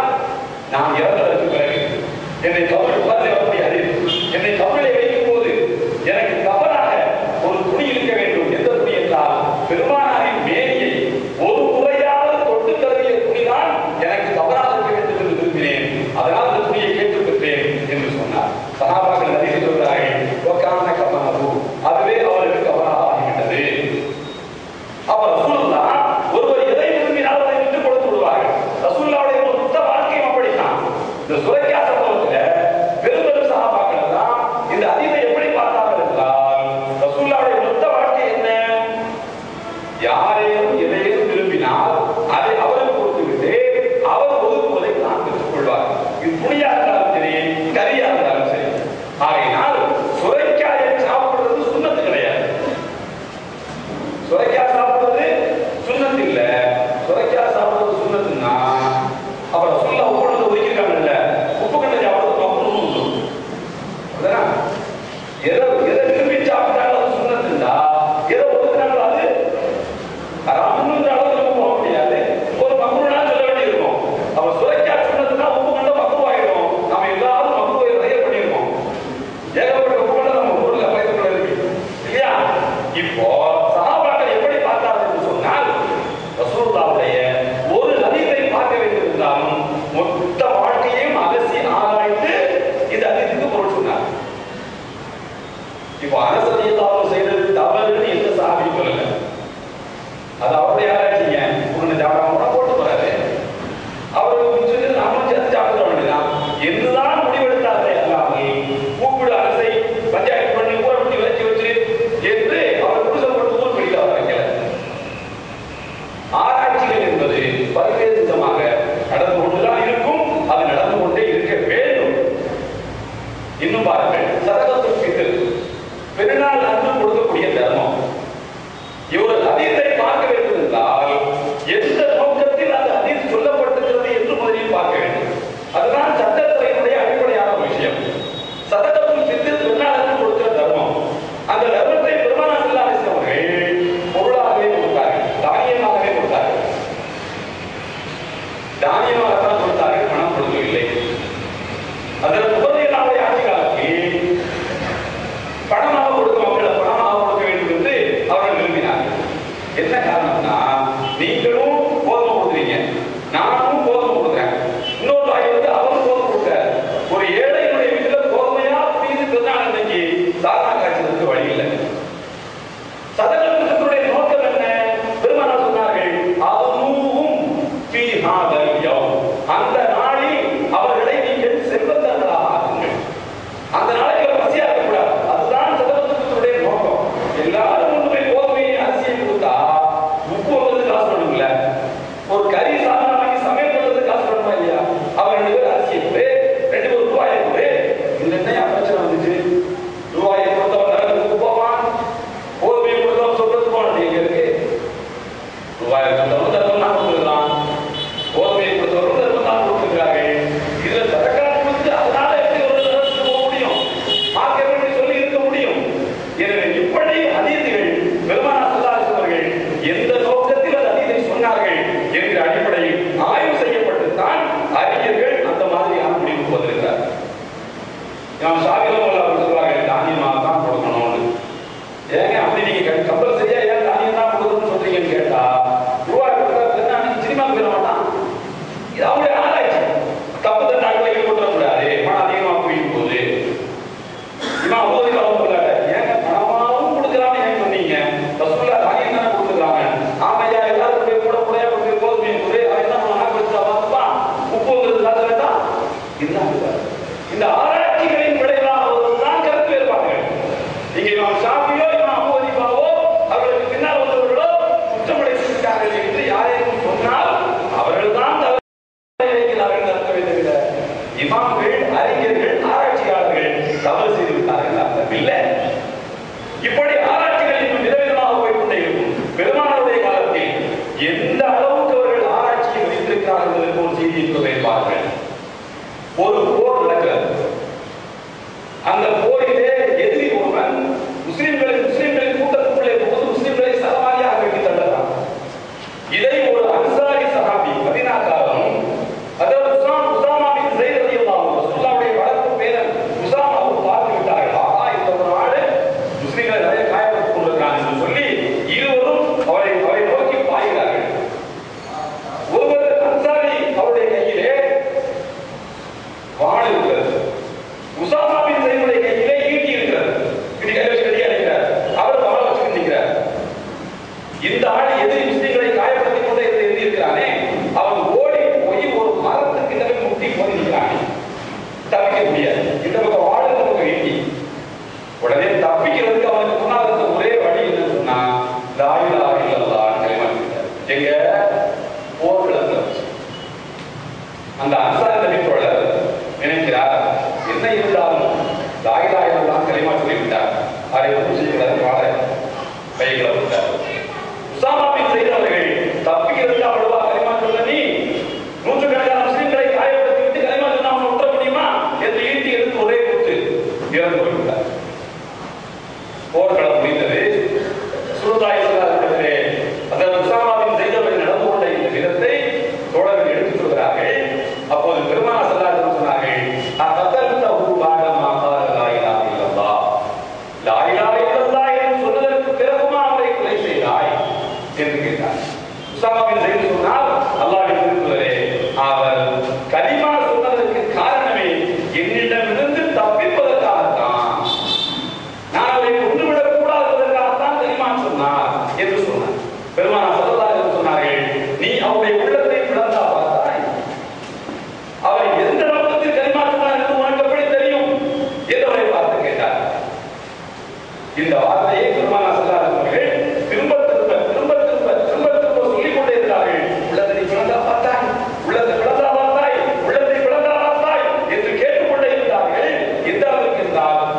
நான் இறந்ததற்கு பிறகு என்னை என்னை கவலை வைக்கும் போது எனக்கு கவலாக ஒரு துணி இருக்க வேண்டும். எந்த துணி என்றால், பெருமானாரின் மேனியை ஒரு முறையாவது தொட்டு தழுவிய துணிதான் எனக்கு கவலாக இருக்க வேண்டும் என்று விரும்பினேன். அதனால் அந்த துணியை கேட்டு பெற்றேன் என்று சொன்னார். சஹாபாக்கள் நிறைய சொல்கிறார்கள், அதுவே அவருக்கு கவலாக ஆகிவிட்டது. அப்ப ரசூலுல்லாஹ் ஒருவர் எதை விரும்பினால் அதை விட்டு கொடுத்து விடுவார்கள். ரசூலுல்லாஹ்வுடைய ஒரு மொத்த வாழ்க்கையும் அப்படித்தான். இந்த சுரைக்காய் சம்பவத்துல பெரும்பெரும் சஹாபாக்கள் எல்லாம் இந்த ஹதீஸை எப்படி பார்த்தார்கள் என்றால், ரசூலுல்லாஹ்வுடைய மொத்த வாழ்க்கை என்ன, யாரையும் எதையும் விரும்பினால் அதை அவருக்கு கொடுத்து விட்டு அவர் ஒதுக்குவதை தான் பெற்றுக் கொள்வார். இது துணியா இருந்தாலும் சரி, கரியா இருந்தாலும் சரி. ஆகையினால் சுரைக்காயை சாப்பிடுறது சுன்னத்து கிடையாது. சுரைக்காய் சாப்பிடுறது சுன்னத்து இல்ல. சுரைக்காய் சாப்பிடுறது சுன்னத்துன்னா அப்புறம் ரசூலுல்லாஹ் உப்பு ஒதுக்கிருக்காங்கல்ல, உப்பு கண்ட சாப்பிடுறது மக்ரூஹ்னு சொல்லுவோம். அப்படிதானே? எதை விரும்பி சாப்பிட்டாலும் அது சுன்னத்துண்டா, எதை ஒதுக்குறாங்களோ அது ஹராம்ன்ற அளவுக்கு நம்ம போக முடியாது. ஒரு மக்ரூஹ்னா சொல்ல வேண்டியிருக்கும். அப்ப சுரைக்காய் சுன்னத்துன்னா உப்பு கண்ட மக்ரூஹ் ஆயிடும். நம்ம எல்லாரும் மக்ரூஹை நிறைய பண்ணியிருக்கோம். ஏகப்பட்ட உப்பு கண்ட நம்ம ஊர்ல பயத்துக்குள்ள இருக்கு இல்லையா? இப்போ சஹாபாக்கள் எப்படி பார்த்தார்கள் என்று சொன்னால், ரசூலுல்லாஹ்வுடைய ஒரு ஹதீஸை பார்க்க வேண்டும் என்றாலும் மொத்த வாழ்க்கையையும் அலசி ஆராய்ந்து இந்த ஹதீஸுக்கு பொருள் சொன்னார். இப்போ அனஸ் ரலியல்லாஹு அன்ஹு செய்தது தவறுன்னு எந்த சஹாபியும் சொல்லல. அது அவருடைய ஆராய்ச்சிங்க. உடனே ஜாபகம் போட்டு போறாரு. அவருக்கு பிடிச்சது நாமளும் சேர்த்து சாப்பிட வேண்டியதான் என்றுதான் முடிவெடுத்தார்கள். அல்லாமல் கூப்பிடு அரசை பஞ்சாயத்து பண்ணி ஊரை விட்டு வச்சு வச்சு என்று அவர் புருஷப்பட்டு ஊர் பிடிக்க வைக்கல. ஆராய்ச்சிகள் என்பது பல்வேறு விதமாக நடந்து கொண்டுதான் இருக்கும். அது நடந்து கொண்டே இருக்க வேண்டும். இன்னும் பாருங்க, சொன்னார்கள், சதகத்துல் ஃபித்ர், பெருநாள் அன்று கொடுக்கக்கூடிய தர்மம். இவர் ஹதீஸை பார்க்க வேண்டும் என்றால் எந்த நோக்கத்தில் அந்த ஹதீஸ் சொல்லப்பட்டிருக்கிறது என்று முதலில் பார்க்க வேண்டும். அதுதான் சட்டத்துறையினுடைய அடிப்படையான விஷயம். சதகத்துல் ஃபித்ர் பெருநாள் அன்று கொடுக்கிற தர்மம். அந்த தர்மத்தை பெருமானார் ஸல்லல்லாஹு அலைஹி வஸல்லம் அவர்கள் பொருளாகவே கொடுத்தார்கள், தானியமாகவே கொடுத்தார்கள். தானியமாகத்தான் கொடுத்தார்கள், பணம் கொடுக்கவில்லை. அதற்கு உபதேசனாவுடைய ஆட்சி காலத்தில் பணமாக கொடுக்க மக்களை பணமாக கொடுக்க வேண்டும் என்று அவர்கள் விரும்பினார்கள். என்ன காரணம்னா, நீங்களும் கோதுமை கொடுக்குறீங்க, நானும் கோதுமை கொடுக்குறேன், இன்னொரு வாய் வந்து அவரும் கோதுமை கொடுக்குறாரு. ஒரு ஏழையினுடைய வீட்டில் கோதுமையா மீது பெருநாள் அன்னைக்கு சாதனா காய்ச்சலுக்கு வழி இல்லை. சதகத்துடைய நோக்கம் என்ன? பெருமானார் சொன்னார்கள், அதுவும் ஃபீ ஹாதல் யௌம், அந்த நாளில் அவர்களை நீங்கள் செல்வந்தர்களாக ஆக்குங்கள். அந்த நாளைக்கு பசியாக இருக்கக்கூடாது. அதுதான் சதகத்துடைய நோக்கம். எல்லாரும் கொண்டு போய் கோதுமையை அரிசியை கொடுத்தா உப்பு வந்து காசு பண்ணுங்கள, ஒரு கறி சாதனம் வாங்கி சமையல் பண்றது காசு பண்ணுமா இல்லையா? அவர் 2 பேர் அரிசியை கொடு, 2 ரூபாயை கொடு, இந்த என்ன பிரச்சனை வந்துச்சு? ரூபாயை கொடுத்தவன் நரகத்துக்கு போவான், கோதுமையை கொடுத்தவன் சொல்றது போன எங்க இருக்கு? ரூபாயை கொடுத்தவன் தர்மம் தான் கொடுத்துருக்கான், கோதுமையை கொடுத்தவரும் தர்மம் தான் கொடுத்துருக்கார்கள். இதுல சதக்காத்து கொடுத்து அதனால எப்படி ஒரு தர்மத்துக்கு போக முடியும்? மார்க்க எப்படி சொல்லி இருக்க முடியும்? எனவே இப்படி ஹதீஸ்கள் பெருமானார் ஸல்லல்லாஹு அலைஹி வஸல்லம் அவர்கள் எந்த நோக்கத்தில் அந்த ஹதீஸை சொன்னார்கள் என்கிற அடிப்படையில் ஆய்வு செய்யப்பட்டுத்தான் அறிஞர்கள் அந்த மாதிரியான முடிவுக்கு வந்திருக்கிறார். நாம் ஷாஃபிஈ அவர்கள் சொல்வார்கள், தானியமாக தான் கொடுக்கணும்னு. ஏங்க அப்படி நீங்க கம்பல்சரியா ஏன் தானியம் தான் கொடுக்கணும்னு சொல்றீங்கன்னு கேட்டா, ரூபாய் கொடுத்தா சினிமா போயிட மாட்டான். இது அவருடைய ஆராய்ச்சி. தப்பு தண்டாக்களை ஈடுபட கூடாது, பணம் அதிகமாக போயும் போது இவன் அப்போது சொல்ல, ஏங்க பணமாவும் கொடுக்குறான்னு ஏன் சொன்னீங்க? ரசூலுல்லாஹ் தானியம் தானே கொடுத்துருக்காங்க. ஆமையா எல்லாருடைய கூட கூடையா கொடுத்து கோதுமையை கொடு, அவன் என்ன பண்ணா கொடுத்தா பார்த்துப்பான், உப்புங்கிறது காசு வேண்டாம். இதுதான் இந்த ஆராய்ச்சிகளின் விளைவாக கருத்து வேறுபாடுகள். இங்கே இமாம் ஷாஃபியோ இமாம் அபூ ஹனீஃபாவோ அவர்களுக்கு பின்னால் வந்தவர்களோ குற்றமடைந்திருக்கிறார்கள் என்று யாரேனும் சொன்னால் அவர்கள் தான் தவறு வைக்கிறார்கள் அர்த்தமே தவிர இமாம்கள், அறிஞர்கள், ஆராய்ச்சியாளர்கள் தவறு செய்து விட்டார்கள் அர்த்தம் இல்லை. இப்படி ஆராய்ச்சிகள் இன்னும் விதவிதமாக போய்கொண்டே இருக்கும். பெருமானாருடைய காலத்தில் எந்த அளவுக்கு அவர்கள் ஆராய்ச்சியை வைத்திருக்கிறார்கள் என்பதற்கு ஒரு செய்தியை சொல்லியிருப்பார்கள். ஒரு போர் நடக்கிறது. அந்த போரிலே எதிரி ஒருவன் முஸ்லிம்களின் கூட்டத்துக்குள்ளே புகுந்து முஸ்லிம்களை சரமாரியாக வெட்டி தள்ளுகிறான். இதை ஒரு அன்சாரி சஹாபி மதீனாக்காரரும், அதாவது உஸாமா பின் ஸைத் ரலியல்லாஹு அன்ஹு, ரசூலுல்லாஹ்வுடைய வளர்ப்பு பேரன் உஸாமாவை பார்த்து விட்டார்கள். ஆஹா, இந்த ஒரு ஆளு முஸ்லிம்களை நிறைய காயப்படுத்திக் கொண்டிருக்கிறான் என்று சொல்லி இருவரும் அவரை நோக்கி பாய்கிறார்கள். ஒருவர் அன்சாரி அவருடைய கையிலே வாள் இருக்கிறது, உஸாமா பின் ஸைதுடைய கையிலே ஈட்டி இருக்கிறது. இப்படி கையில வச்சு கட்டி அடிக்கிறார், அவர் வாளை வச்சு நிற்கிறார். இந்த ஆள் எதிரி முஸ்லிம்களை காயப்படுத்திக் கொண்டே எழுதி இருக்கிறானே, அவன் ஓடி போய் ஒரு மரத்துக்கு கிட்ட முட்டி போய் நிற்கிறானே, தப்பிக்க முடியாது. இந்த பக்கம் வாழ, இந்த பக்கம் ஈட்டி. உடனே தப்பிக்கிறதுக்கு அவனுக்கு முன்னால் இருந்த ஒரே வழி என்ன சொன்னா, லா இலாஹ இல்லல்லாஹ் கலிமா சொல்றார். எங்க போர்க்களத்துல அந்த அன்சாரி நபி தோழர் நினைக்கிறார், என்ன இருந்தாலும் லா இலாஹ இல்லல்லாஹ் கலிமா சொல்லிவிட்டார், அதை ஒன்றும் செய்யக்கூடாது, வாழ கைகளை விட்டார். உஸாமா பின் ஸைத் அவர்கள் தப்பிக்கிறதுக்கு அவ்வளவா கலிமா சொல்ல, நீ நூற்றுக்கணக்கான முஸ்லிம்களை காயப்படுத்தி விட்டு கலிமா சொன்னா அவனை விட்டுற முடியுமா என்று ஈட்டி எடுத்து ஒரே குத்து இறந்து போய்விட்டார். போர்க்களம் முடிந்தது. சுருதாய் சொல்லாதே அதாவது உஸாமா பின் ஸைத் அவர்கள் நடந்து கொண்ட இந்த விதத்தை தோழர்கள் எடுத்துச் சொல்கிறார்கள். அப்போது பெருமானார் ஸல்லல்லாஹு அலைஹி வஸல்லம் சொன்னார்கள், அகதல்தஹு பாதமா கால லா இலாஹ இல்லல்லாஹ், லா இலாஹ இல்லல்லாஹ் என்று சொன்னதற்கு பிறகுமா அவரை கொலை செய்தாய் என்று கேட்டார். உஸாமா பின் ஸைத் சொன்னார், அல்லாஹ்வின் திருத்தூதரே, அவர் கலிமா சொன்னதற்கு காரணமே என்னிடமிருந்து தப்பிப்பதற்காகத்தான், நான் அவரை கொன்றுவிடக் கூடாததற்காகத்தான் கலிமா சொன்னார் என்று சொன்னார். பெருமானார் ஸல்லல்லாஹு அலைஹி வஸல்லம் சொன்னார்கள், நீ அவருடைய உள்ளத்தை பிளந்தா பார்த்தாய், அவர் எந்த நோக்கத்தில் கலிமா சொன்னார் என்று உனக்கு எப்படி தெரியும் என்று அவரை பார்த்து கேட்டார். இந்த வார்த்தையை பெருமானார் ஸல்லல்லாஹு அலைஹி வஸல்லம் அவர்கள் திரும்ப சொல்லிக் கொண்டே இருக்கிறார்கள். உள்ளத்தை பிளந்தா பார்த்தாய், உள்ளத்தை பிளந்தா பார்த்தாய், உள்ளத்தை பிளந்தா பார்த்தாய் என்று கேட்டுக்கொண்டே இருந்தார்கள். எந்த அளவுக்கு இருந்தால்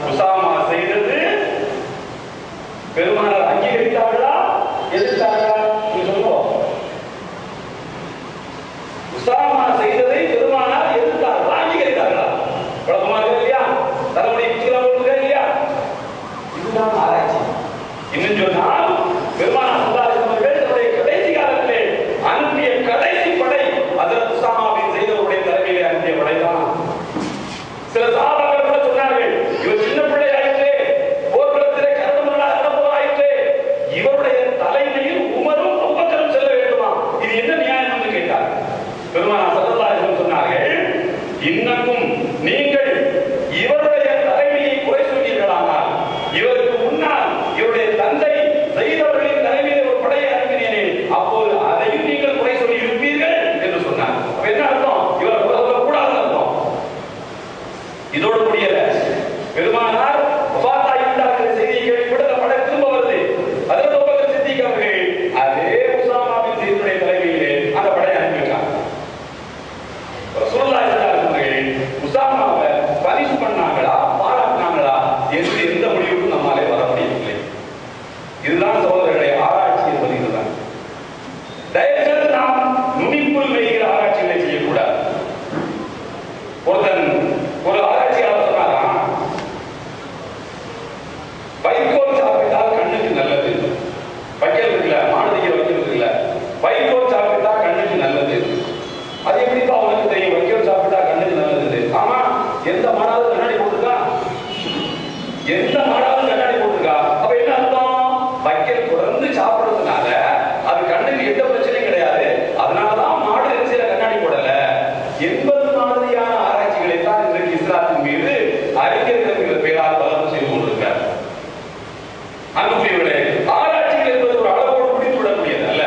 உசாமா செய்தது பெருமானார் அங்கீகரித்தார்களா எதிர்த்தார்களா? சொல்லுவோம். உசாமா செய்ததை பெருமானார் எதிர்த்தார்களா அங்கீகரித்தார்களா? குழப்பமாக இல்லையா? தலைமுறை குச்சிக்கலாம் இல்லையா? இதுதான் ஆராய்ச்சி. இன்னும் சொன்னால் பெருமானார் அவர்கள் தன்னுடைய கடைசி காலத்திலே அனுப்பிய கடைசி படை ஹஜ்ரத் உஸாமாவின் செய்தவருடைய தலைமையிலே அனுப்பிய படைதான். சில சஹாபாக்கள் கூட சொன்னார்கள், இவர் சின்ன பிள்ளை ஆயிற்றே, போர்க்களத்திலே கரடுமுரடாக நடப்பவர் ஆயிற்றே, இவருடைய தலைமையில் உமரும் அபூபக்கரும் செல்ல வேண்டுமா? இது என்ன நியாயம் என்று கேட்டார். பெருமானார் ஸல்லல்லாஹு அலைஹி வஸல்லம் சொன்னார்கள், இன்னக்கும் நீங்கள் இவருடைய தலைமையை குறை சொன்னீர்களானால், இவருக்கு முன்னால் இவருடைய தந்தை செய்தவர்களின் தலைமையில் ஒரு படையை அனுப்பினேனே, அப்போது அதையும் நீங்கள் குறை சொல்லி இருப்பீர்கள் என்று சொன்னார். என்ன அர்த்தம்? இவர் கூடாது அர்த்தம். இதோடு முடியல. பெருமானார் வஃபாத்தாகிவிட்டார்கள் செய்தியை கேள்விப்பட்டு அந்த படை திரும்ப வருது. ஹஜ்ரத் அபூபக்கர் சித்திக் அவர்கள் அதே உஸாமாவின் செய்தியுடைய தலைமையிலே அந்த படையை அனுப்பிட்டாங்க. ரசூலுல்லாஹி ஸல்லல்லாஹு அலைஹி வஸல்லம் உஸாமாவை பரிசு பண்ணாங்களா பாராட்டினாங்களா என்று எந்த முடிவுக்கும் நம்மாலே வர முடியவில்லை. இதுதான் சகோதரர்களை ஆராய்ச்சி என்பது இதுதான். தயவுசெய்து நாம் நுனிப்புள் வைக்கிற ஆராய்ச்சிகளை செய்யக்கூடாது. ஒருத்தன் ஒரு ஆராய்ச்சியாளர் சொன்னாராம், வைக்கோல் சாப்பிட்டால் கண்ணுக்கு நல்லது. வைக்கல் இருக்குல்ல, மானதிக வைக்கல் இருக்குல்ல, வைக்கோல் சாப்பிட்டா கண்ணுக்கு நல்லது. அது எப்படிப்பா அவனுக்கு தெரியும் வைக்கோல் சாப்பிட்டா கண்ணுக்கு நல்லது? ஆமா, எந்த மாடாவது கண்ணாடி போட்டிருக்கா? எந்த மாடாவது கண்ணாடி போட்டிருக்கா? அப்ப என்ன அர்த்தம்? வைக்கல் தொடர்ந்து சாப்பிடுறதுனால அது கண்ணுக்கு எந்த பிரச்சனையும் கிடையாது, அதனாலதான் மாடு சில கண்ணாடி போடல என்பது மாதிரியான ஆராய்ச்சிகளை தான் இன்றைக்கு இஸ்லாத்தின் மீது அறிஞர்கள் பெயரால் வளர்ந்து செய்து கொண்டிருக்கிறார். அன்புக்குரியவர்களே, ஆராய்ச்சிகள் என்பது ஒரு அளவோடு முடித்துவிடக்கூடியது அல்ல.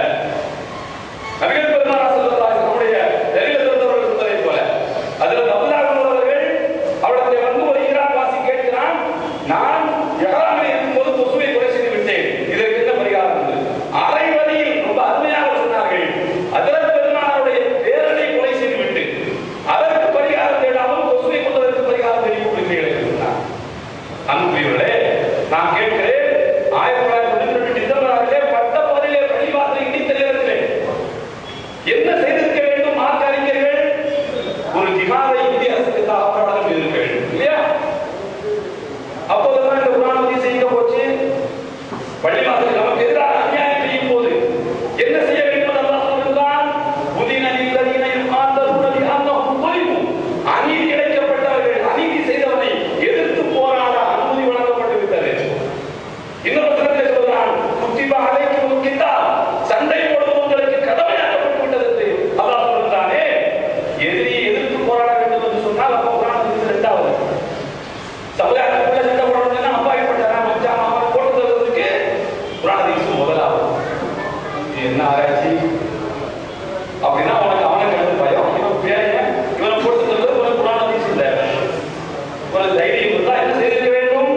நபிகள் பெருமானார் ஸல்லல்லாஹு அலைஹி வஸல்லம் தெரியல தெரிந்தவர்கள் சொன்னதை போல அதில் அப்துல்லாஹ் அவர்கள் அவரிடத்தில் வந்து ஒரு ஈரான் வாசி கேட்கிறான், நான் எஹ்ராமில் இருக்கும்போது கொசுவை கொலை செய்து விட்டேன், இதற்கு என்ன பரிகாரம் என்று. அரை வழியில் ரொம்ப அருமையாக சொன்னார்கள், ஹஜ்ரத் பெருமானாருடைய பேரனை கொலை செய்து விட்டு அதற்கு பரிகாரம் தேடாமல் கொசுவை கொண்டதற்கு பரிகாரம் தேடி கொடுக்கிறீர்கள் என்று சொன்னார். அன்புக்குரியவர்களே, நான் கேட்கிறேன், 1992 டிசம்பர் ஆகிலே பட்டப்பகலிலே பள்ளிவாசலை இடித்த நேரத்திலே என்ன செய்திருக்க வேண்டும்? மார்க்க அறிஞர்கள் ஒரு ஜிஹாதை இந்திய அரசுக்கு தாக்கப்பாடம் இருக்க வேண்டும் இல்லையா? அப்போதுதான் இந்த குர்ஆன் செய்ய போச்சு. பள்ளிவாசல் நமக்கு எதிராக அநியாயம் செய்யும் போது என்ன செய்ய வேண்டும்? அல்லாஹ் சொல்கிறான், உதினலில்லதீன யுகாந்தூன பிஅன்னஹும் ظلموا. அநீதி இழைக்கப்பட்டவர்கள், அநீதி செய்தவனை எதிர்த்து போராட அனுமதி வழங்கப்பட்டு விட்டது. இன்னொரு வசனத்தில் சொல்கிறான், குத்திப அலைக்குமுல் கிதால், சண்டை போடுவது உங்களுக்கு கடமையாக்கப்பட்டு விட்டது. அல்லாஹ் சொல்கிறானே, எதிரியை எதிர்த்து போராட வேண்டும் என்று சொன்னால் அப்போ குர்ஆன் இரண்டாவது சமுதாயத்துக்குள்ள சண்டை போடணும்னா அப்பாவிப்பட்டாரா மச்சான் அவரை போட்டு தருவதற்கு குர்ஆன் முதலாவது. என்ன ஆராய்ச்சி அப்படின்னா உனக்கு அவனுக்கு வந்து பயம், இவன் பேரைய இவனை போட்டு தருவது உனக்கு குர்ஆன் இல்லை. ஒரு தைரியம் இருந்தால் என்ன செய்திருக்க வேண்டும்?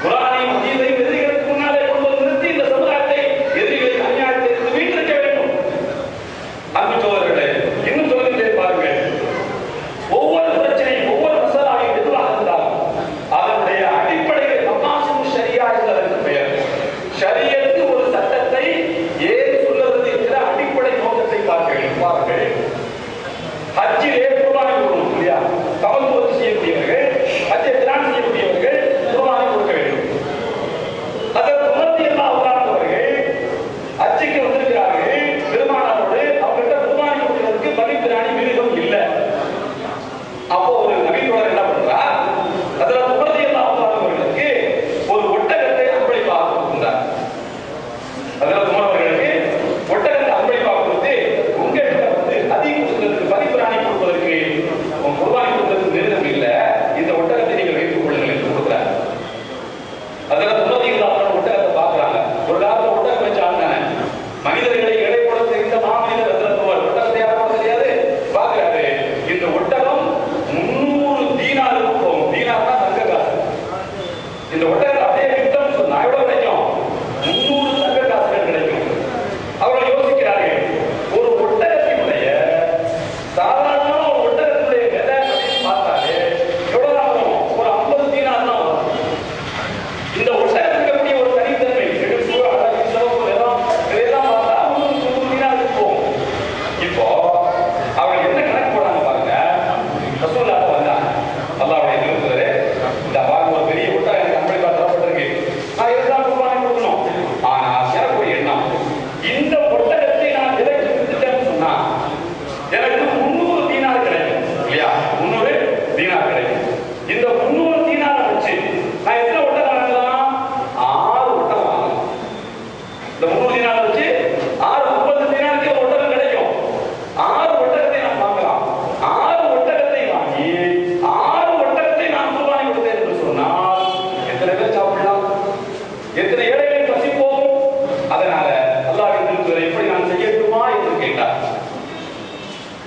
குர்ஆனையும் ஹதீஸையும் எதிரிகளுக்கு முன்னாலே கொண்டு வந்து நிறுத்தி இந்த சமுதாயத்தை எதிரிகளுக்கு அநியாயத்தை இருந்து மீட்டிருக்க வேண்டும். அன்பு சகோதரர்களே, இன்னும் சொல்லுகிறே பாருங்கள், ஒவ்வொரு பிரச்சனையும் ஒவ்வொரு மசாலாவையும் எதுவாக இருந்தாலும் அதனுடைய அடிப்படையில் மகாசிம் ஷரியா என்பதற்கு பெயர். ஷரியத்து ஒரு சட்டத்தை ஏன் சொல்லுவது என்கிற அடிப்படை நோக்கத்தை பாருங்கள். ஹஜ்ஜிலே குர்பானி கொடுக்கணும் இல்லையா? தவல்லுத் செய்யக்கூடியவர்கள், ஹஜ்ஜை திரான் செய்யக்கூடியவர்கள் குர்பானி கொடுக்க வேண்டும். ஹஜ்ரத் உமர் ரலியல்லாஹு அன்ஹு அவர்கள் ஹஜ்ஜுக்கு வந்திருக்கிறார்கள். பெருமானாரோடு அவங்கள்ட்ட குர்பானி கொடுக்கிறதுக்கு பலி பிராணி மிருகம் இல்லை. அப்போ ஒரு நபித்தோழர் என்ன பண்றார்? ஹஜ்ரத் உமர் ரலியல்லாஹு அன்ஹு அவர்களுக்கு ஒரு ஒட்டகத்தை அன்பளிப்பாக கொடுத்தார். ஹஜ்ரத் உமர் அவர்களுக்கு ஒட்டகத்தை அன்பளிப்பாக கொடுத்து, உங்ககிட்ட வந்து ஹதி கொடுக்கிறதுக்கு பலி பிராணி கொடுப்பதற்கு குர்பானி கொடுக்கிறதுக்கு நிறுத்தம் இல்லை, இந்த ஒட்டகத்தை நீங்கள் வைத்துக் கொள்ளுங்கள் என்று கொடுக்கிறார். ஹஜ்ரத் உமர் ரலியல்லாஹு அன்ஹு ஒட்டகத்தை பார்க்கிறாங்க. ஒரு காலத்துல ஒட்டகம் வச்சாங்க, மனிதர்களை எடை போட தெரிந்த மாமனிதர் ஹஜ்ரத் உமர் ஒட்டகத்தை யாரும் தெரியாது. பார்க்கிறாரு, இந்த ஒட்டகம் 300 தீனாருக்கு போகும். தீனார்னா தங்க காசு. இந்த ஒட்டகத்தை அப்படியே வித்தம் சொன்னா எவ்வளவு கிடைக்கும்? 300 தங்க காசுகள் கிடைக்கும். அவர்கள் யோசிக்கிறார்கள், ஒரு ஒட்டகத்தினுடைய சாதாரண ஒட்டகத்தினுடைய விலை அப்படின்னு பார்த்தாலே எவ்வளவு ஆகும்? ஒரு 50 தீனார் தான் வரும்.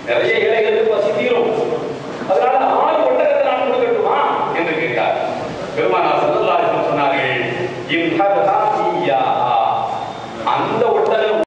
நிறைய ஏழைகளுக்கு பசி தீரும், அதனால 6 ஒட்டகத்தை நான் கொடுக்கட்டுமா என்று கேட்டார். பெருமானார் ஸல்லல்லாஹு அலைஹி வஸல்லம் சொன்னார்கள், அந்த